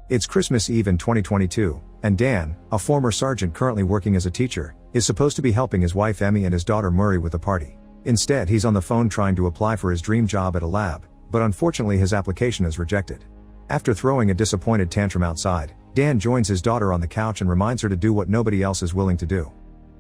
It's Christmas Eve in 2022, and Dan, a former sergeant currently working as a teacher, is supposed to be helping his wife Emmy and his daughter Murray with the party. Instead, he's on the phone trying to apply for his dream job at a lab, but unfortunately his application is rejected. After throwing a disappointed tantrum outside, Dan joins his daughter on the couch and reminds her to do what nobody else is willing to do.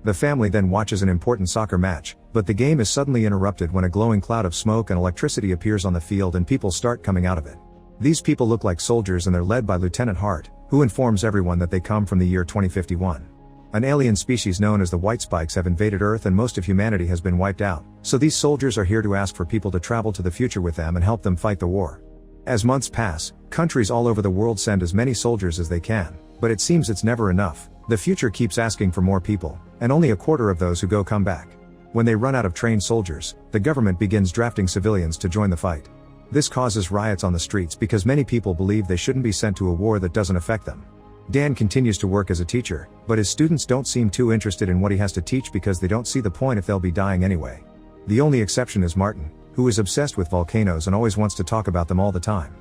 The family then watches an important soccer match, but the game is suddenly interrupted when a glowing cloud of smoke and electricity appears on the field and people start coming out of it. These people look like soldiers and they're led by Lieutenant Horde, who informs everyone that they come from the year 2051. An alien species known as the White Spikes have invaded Earth and most of humanity has been wiped out, so these soldiers are here to ask for people to travel to the future with them and help them fight the war. As months pass, countries all over the world send as many soldiers as they can, but it seems it's never enough. The future keeps asking for more people, and only a quarter of those who go come back. When they run out of trained soldiers, the government begins drafting civilians to join the fight. This causes riots on the streets because many people believe they shouldn't be sent to a war that doesn't affect them. Dan continues to work as a teacher, but his students don't seem too interested in what he has to teach because they don't see the point if they'll be dying anyway. The only exception is Martin, who is obsessed with volcanoes and always wants to talk about them all the time.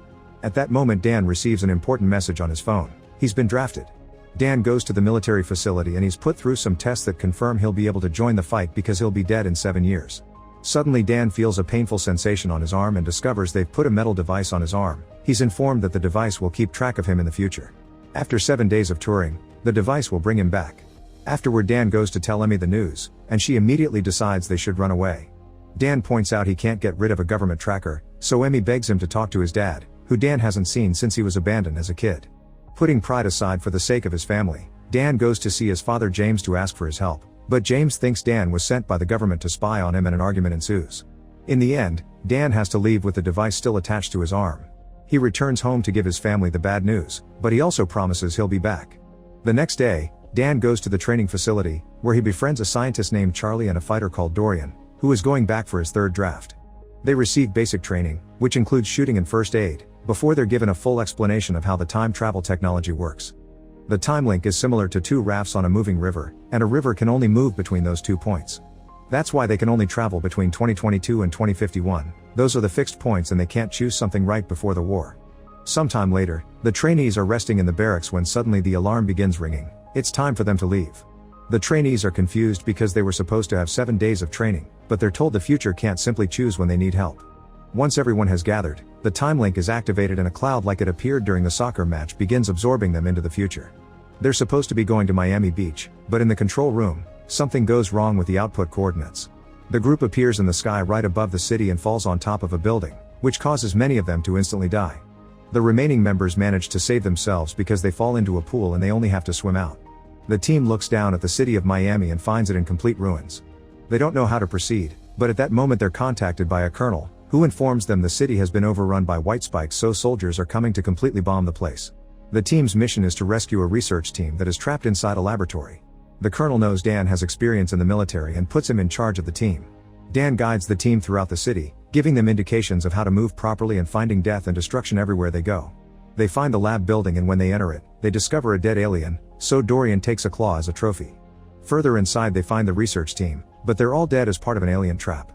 At that moment Dan receives an important message on his phone. He's been drafted. Dan goes to the military facility and he's put through some tests that confirm he'll be able to join the fight because he'll be dead in 7 years. Suddenly Dan feels a painful sensation on his arm and discovers they've put a metal device on his arm. He's informed that the device will keep track of him in the future. After 7 days of touring, the device will bring him back. Afterward Dan goes to tell Emmy the news, and she immediately decides they should run away. Dan points out he can't get rid of a government tracker, so Emmy begs him to talk to his dad, who Dan hasn't seen since he was abandoned as a kid. Putting pride aside for the sake of his family, Dan goes to see his father James to ask for his help, but James thinks Dan was sent by the government to spy on him and an argument ensues. In the end, Dan has to leave with the device still attached to his arm. He returns home to give his family the bad news, but he also promises he'll be back. The next day, Dan goes to the training facility, where he befriends a scientist named Charlie and a fighter called Dorian, who is going back for his third draft. They receive basic training, which includes shooting and first aid, before they're given a full explanation of how the time travel technology works. The time link is similar to two rafts on a moving river, and a river can only move between those 2 points. That's why they can only travel between 2022 and 2051, those are the fixed points and they can't choose something right before the war. Sometime later, the trainees are resting in the barracks when suddenly the alarm begins ringing. It's time for them to leave. The trainees are confused because they were supposed to have 7 days of training, but they're told the future can't simply choose when they need help. Once everyone has gathered, the time link is activated and a cloud like it appeared during the soccer match begins absorbing them into the future. They're supposed to be going to Miami Beach, but in the control room, something goes wrong with the output coordinates. The group appears in the sky right above the city and falls on top of a building, which causes many of them to instantly die. The remaining members manage to save themselves because they fall into a pool and they only have to swim out. The team looks down at the city of Miami and finds it in complete ruins. They don't know how to proceed, but at that moment they're contacted by a colonel, who informs them the city has been overrun by White Spikes, so soldiers are coming to completely bomb the place. The team's mission is to rescue a research team that is trapped inside a laboratory. The colonel knows Dan has experience in the military and puts him in charge of the team. Dan guides the team throughout the city, giving them indications of how to move properly and finding death and destruction everywhere they go. They find the lab building and when they enter it, they discover a dead alien, so Dorian takes a claw as a trophy. Further inside they find the research team, but they're all dead as part of an alien trap.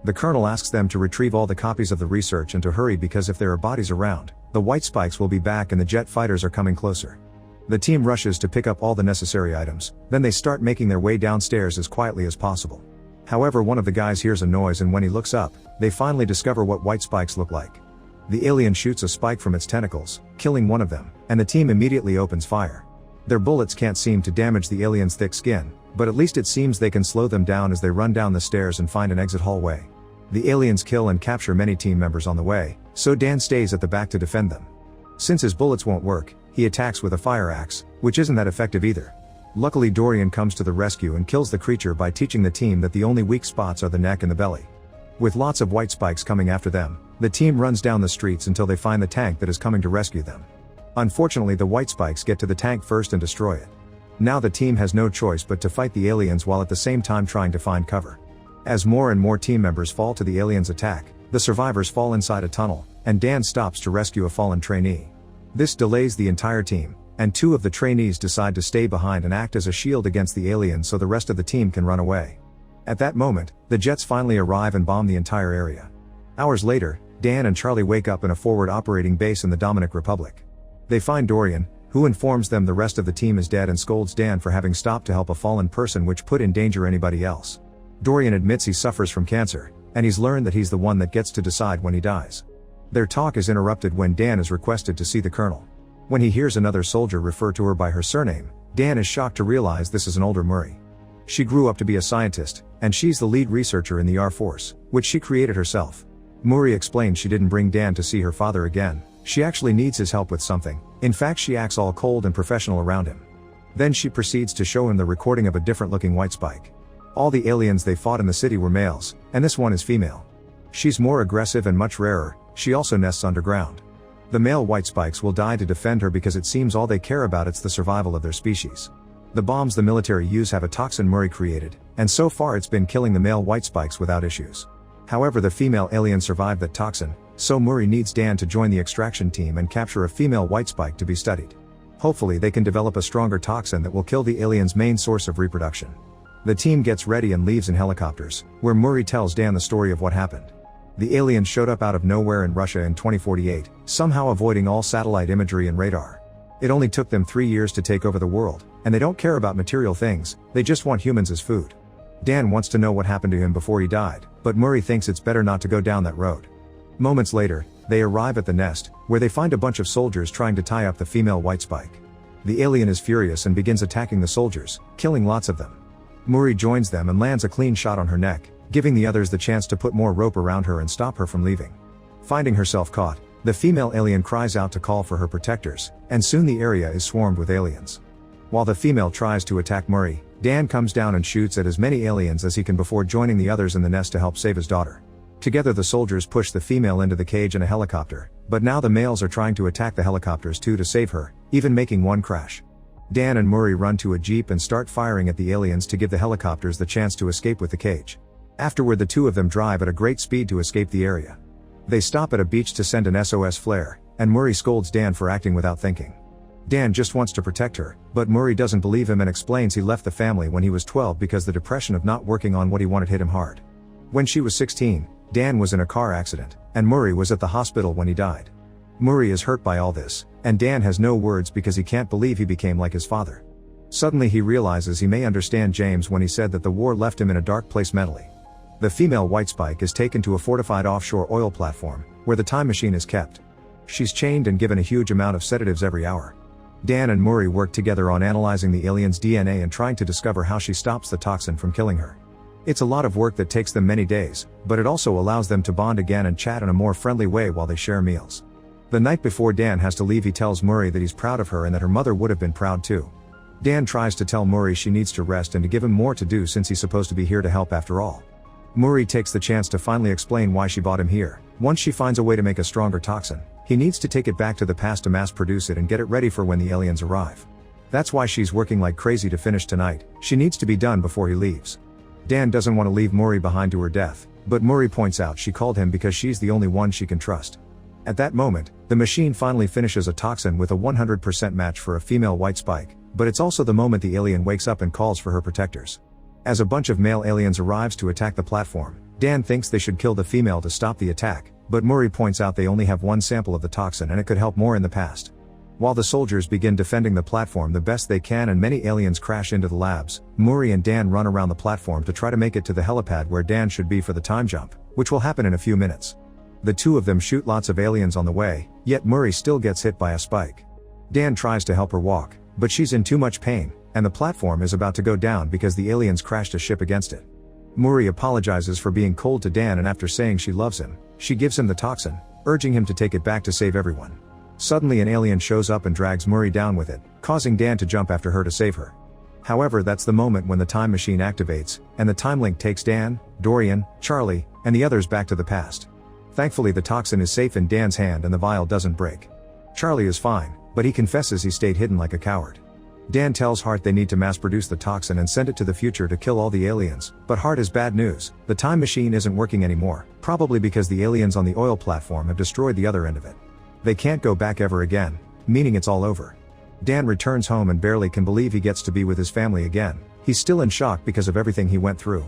The colonel asks them to retrieve all the copies of the research and to hurry because if there are bodies around, the White Spikes will be back and the jet fighters are coming closer. The team rushes to pick up all the necessary items, then they start making their way downstairs as quietly as possible. However, one of the guys hears a noise and when he looks up, they finally discover what White Spikes look like. The alien shoots a spike from its tentacles, killing one of them, and the team immediately opens fire. Their bullets can't seem to damage the alien's thick skin, but at least it seems they can slow them down as they run down the stairs and find an exit hallway. The aliens kill and capture many team members on the way, so Dan stays at the back to defend them. Since his bullets won't work, he attacks with a fire axe, which isn't that effective either. Luckily Dorian comes to the rescue and kills the creature by teaching the team that the only weak spots are the neck and the belly. With lots of White Spikes coming after them, the team runs down the streets until they find the tank that is coming to rescue them. Unfortunately the White Spikes get to the tank first and destroy it. Now the team has no choice but to fight the aliens while at the same time trying to find cover. As more and more team members fall to the aliens' attack, the survivors fall inside a tunnel, and Dan stops to rescue a fallen trainee. This delays the entire team, and 2 of the trainees decide to stay behind and act as a shield against the aliens so the rest of the team can run away. At that moment, the jets finally arrive and bomb the entire area. Hours later, Dan and Charlie wake up in a forward operating base in the Dominican Republic. They find Dorian, who informs them the rest of the team is dead and scolds Dan for having stopped to help a fallen person which put in danger anybody else. Dorian admits he suffers from cancer, and he's learned that he's the one that gets to decide when he dies. Their talk is interrupted when Dan is requested to see the colonel. When he hears another soldier refer to her by her surname, Dan is shocked to realize this is an older Murray. She grew up to be a scientist, and she's the lead researcher in the R Force, which she created herself. Murray explains she didn't bring Dan to see her father again, she actually needs his help with something. In fact, she acts all cold and professional around him. Then she proceeds to show him the recording of a different looking white spike. All the aliens they fought in the city were males, and this one is female. She's more aggressive and much rarer, she also nests underground. The male white spikes will die to defend her because it seems all they care about is the survival of their species. The bombs the military use have a toxin Murray created, and so far it's been killing the male white spikes without issues. However, the female alien survived that toxin, so Murray needs Dan to join the extraction team and capture a female white spike to be studied. Hopefully they can develop a stronger toxin that will kill the alien's main source of reproduction. The team gets ready and leaves in helicopters, where Murray tells Dan the story of what happened. The aliens showed up out of nowhere in Russia in 2048, somehow avoiding all satellite imagery and radar. It only took them 3 years to take over the world, and they don't care about material things, they just want humans as food. Dan wants to know what happened to him before he died, but Murray thinks it's better not to go down that road. Moments later, they arrive at the nest, where they find a bunch of soldiers trying to tie up the female white spike. The alien is furious and begins attacking the soldiers, killing lots of them. Murray joins them and lands a clean shot on her neck, giving the others the chance to put more rope around her and stop her from leaving. Finding herself caught, the female alien cries out to call for her protectors, and soon the area is swarmed with aliens. While the female tries to attack Murray, Dan comes down and shoots at as many aliens as he can before joining the others in the nest to help save his daughter. Together the soldiers push the female into the cage in a helicopter, but now the males are trying to attack the helicopters too to save her, even making one crash. Dan and Murray run to a jeep and start firing at the aliens to give the helicopters the chance to escape with the cage. Afterward the two of them drive at a great speed to escape the area. They stop at a beach to send an SOS flare, and Murray scolds Dan for acting without thinking. Dan just wants to protect her, but Murray doesn't believe him and explains he left the family when he was 12 because the depression of not working on what he wanted hit him hard. When she was 16, Dan was in a car accident, and Murray was at the hospital when he died. Murray is hurt by all this, and Dan has no words because he can't believe he became like his father. Suddenly he realizes he may understand James when he said that the war left him in a dark place mentally. The female white spike is taken to a fortified offshore oil platform, where the time machine is kept. She's chained and given a huge amount of sedatives every hour. Dan and Murray work together on analyzing the alien's DNA and trying to discover how she stops the toxin from killing her. It's a lot of work that takes them many days, but it also allows them to bond again and chat in a more friendly way while they share meals. The night before Dan has to leave, he tells Murray that he's proud of her and that her mother would have been proud too. Dan tries to tell Murray she needs to rest and to give him more to do since he's supposed to be here to help after all. Murray takes the chance to finally explain why she brought him here. Once she finds a way to make a stronger toxin, he needs to take it back to the past to mass produce it and get it ready for when the aliens arrive. That's why she's working like crazy to finish tonight, she needs to be done before he leaves. Dan doesn't want to leave Murray behind to her death, but Murray points out she called him because she's the only one she can trust. At that moment, the machine finally finishes a toxin with a 100% match for a female white spike, but it's also the moment the alien wakes up and calls for her protectors. As a bunch of male aliens arrives to attack the platform, Dan thinks they should kill the female to stop the attack, but Murray points out they only have one sample of the toxin and it could help more in the past. While the soldiers begin defending the platform the best they can and many aliens crash into the labs, Murray and Dan run around the platform to try to make it to the helipad where Dan should be for the time jump, which will happen in a few minutes. The two of them shoot lots of aliens on the way, yet Murray still gets hit by a spike. Dan tries to help her walk, but she's in too much pain, and the platform is about to go down because the aliens crashed a ship against it. Murray apologizes for being cold to Dan, and after saying she loves him, she gives him the toxin, urging him to take it back to save everyone. Suddenly an alien shows up and drags Murray down with it, causing Dan to jump after her to save her. However, that's the moment when the time machine activates, and the time link takes Dan, Dorian, Charlie, and the others back to the past. Thankfully the toxin is safe in Dan's hand and the vial doesn't break. Charlie is fine, but he confesses he stayed hidden like a coward. Dan tells Horde they need to mass produce the toxin and send it to the future to kill all the aliens, but Horde has bad news. The time machine isn't working anymore, probably because the aliens on the oil platform have destroyed the other end of it. They can't go back ever again, meaning it's all over. Dan returns home and barely can believe he gets to be with his family again. He's still in shock because of everything he went through.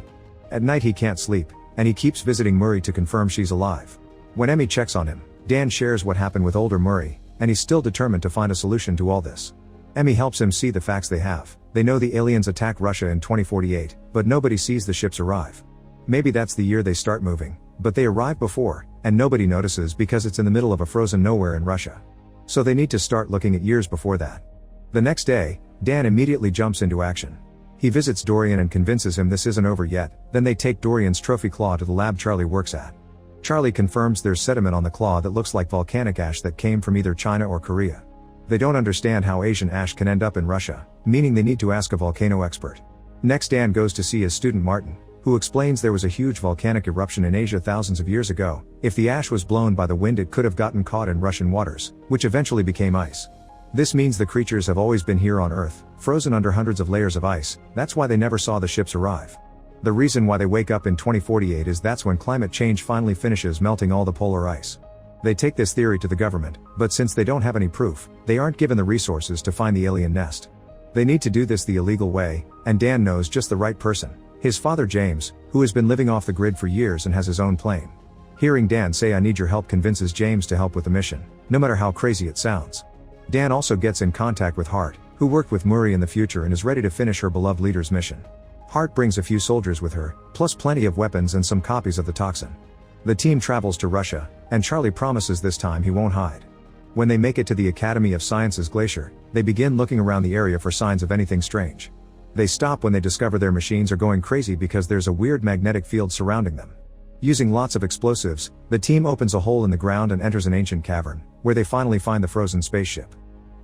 At night he can't sleep, and he keeps visiting Murray to confirm she's alive. When Emmy checks on him, Dan shares what happened with older Murray, and he's still determined to find a solution to all this. Emmy helps him see the facts they have. They know the aliens attack Russia in 2048, but nobody sees the ships arrive. Maybe that's the year they start moving, but they arrive before, and nobody notices because it's in the middle of a frozen nowhere in Russia. So they need to start looking at years before that. The next day, Dan immediately jumps into action. He visits Dorian and convinces him this isn't over yet, then they take Dorian's trophy claw to the lab Charlie works at. Charlie confirms there's sediment on the claw that looks like volcanic ash that came from either China or Korea. They don't understand how Asian ash can end up in Russia, meaning they need to ask a volcano expert. Next, Dan goes to see his student Martin, who explains there was a huge volcanic eruption in Asia thousands of years ago. If the ash was blown by the wind, it could have gotten caught in Russian waters, which eventually became ice. This means the creatures have always been here on Earth, frozen under hundreds of layers of ice. That's why they never saw the ships arrive. The reason why they wake up in 2048 is that's when climate change finally finishes melting all the polar ice. They take this theory to the government, but since they don't have any proof, they aren't given the resources to find the alien nest. They need to do this the illegal way, and Dan knows just the right person. His father James, who has been living off the grid for years and has his own plane. Hearing Dan say "I need your help" convinces James to help with the mission, no matter how crazy it sounds. Dan also gets in contact with Horde, who worked with Murray in the future and is ready to finish her beloved leader's mission. Horde brings a few soldiers with her, plus plenty of weapons and some copies of the toxin. The team travels to Russia, and Charlie promises this time he won't hide. When they make it to the Academy of Sciences glacier, they begin looking around the area for signs of anything strange. They stop when they discover their machines are going crazy because there's a weird magnetic field surrounding them. Using lots of explosives, the team opens a hole in the ground and enters an ancient cavern, where they finally find the frozen spaceship.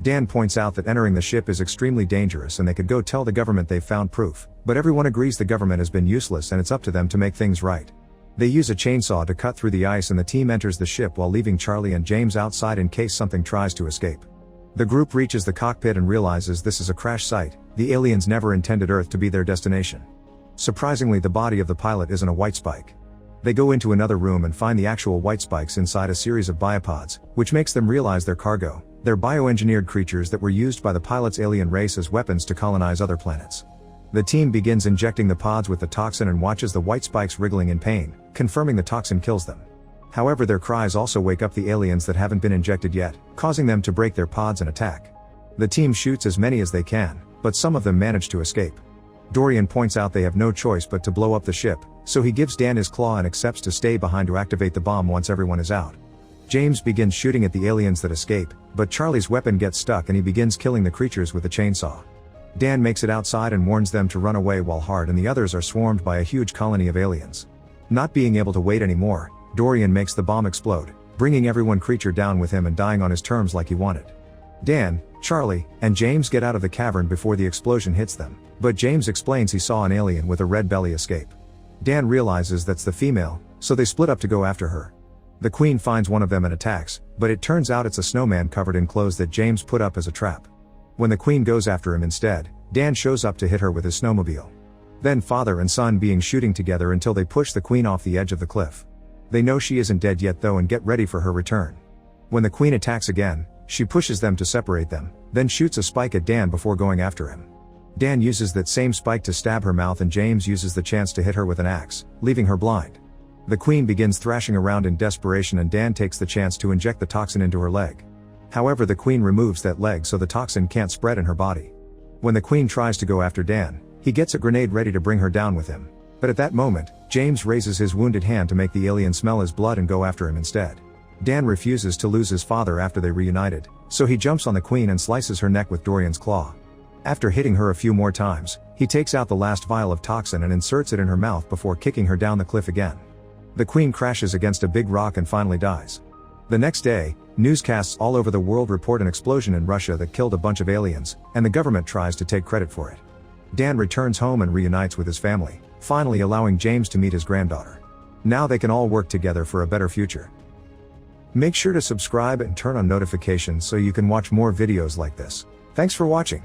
Dan points out that entering the ship is extremely dangerous and they could go tell the government they've found proof, but everyone agrees the government has been useless and it's up to them to make things right. They use a chainsaw to cut through the ice and the team enters the ship while leaving Charlie and James outside in case something tries to escape. The group reaches the cockpit and realizes this is a crash site. The aliens never intended Earth to be their destination. Surprisingly, the body of the pilot isn't a white spike. They go into another room and find the actual white spikes inside a series of biopods, which makes them realize they're cargo. They're bioengineered creatures that were used by the pilot's alien race as weapons to colonize other planets. The team begins injecting the pods with the toxin and watches the white spikes wriggling in pain, confirming the toxin kills them. However, their cries also wake up the aliens that haven't been injected yet, causing them to break their pods and attack. The team shoots as many as they can, but some of them manage to escape. Dorian points out they have no choice but to blow up the ship, so he gives Dan his claw and accepts to stay behind to activate the bomb once everyone is out. James begins shooting at the aliens that escape, but Charlie's weapon gets stuck and he begins killing the creatures with a chainsaw. Dan makes it outside and warns them to run away while Horde and the others are swarmed by a huge colony of aliens. Not being able to wait anymore, Dorian makes the bomb explode, bringing everyone creature down with him and dying on his terms like he wanted. Dan, Charlie, and James get out of the cavern before the explosion hits them, but James explains he saw an alien with a red belly escape. Dan realizes that's the female, so they split up to go after her. The Queen finds one of them and attacks, but it turns out it's a snowman covered in clothes that James put up as a trap. When the Queen goes after him instead, Dan shows up to hit her with his snowmobile. Then father and son begin shooting together until they push the Queen off the edge of the cliff. They know she isn't dead yet though and get ready for her return. When the Queen attacks again, she pushes them to separate them, then shoots a spike at Dan before going after him. Dan uses that same spike to stab her mouth and James uses the chance to hit her with an axe, leaving her blind. The Queen begins thrashing around in desperation and Dan takes the chance to inject the toxin into her leg. However, the Queen removes that leg so the toxin can't spread in her body. When the Queen tries to go after Dan, he gets a grenade ready to bring her down with him. But at that moment, James raises his wounded hand to make the alien smell his blood and go after him instead. Dan refuses to lose his father after they reunited, so he jumps on the Queen and slices her neck with Dorian's claw. After hitting her a few more times, he takes out the last vial of toxin and inserts it in her mouth before kicking her down the cliff again. The Queen crashes against a big rock and finally dies. The next day, newscasts all over the world report an explosion in Russia that killed a bunch of aliens, and the government tries to take credit for it. Dan returns home and reunites with his family, finally allowing James to meet his granddaughter. Now they can all work together for a better future. Make sure to subscribe and turn on notifications so you can watch more videos like this. Thanks for watching.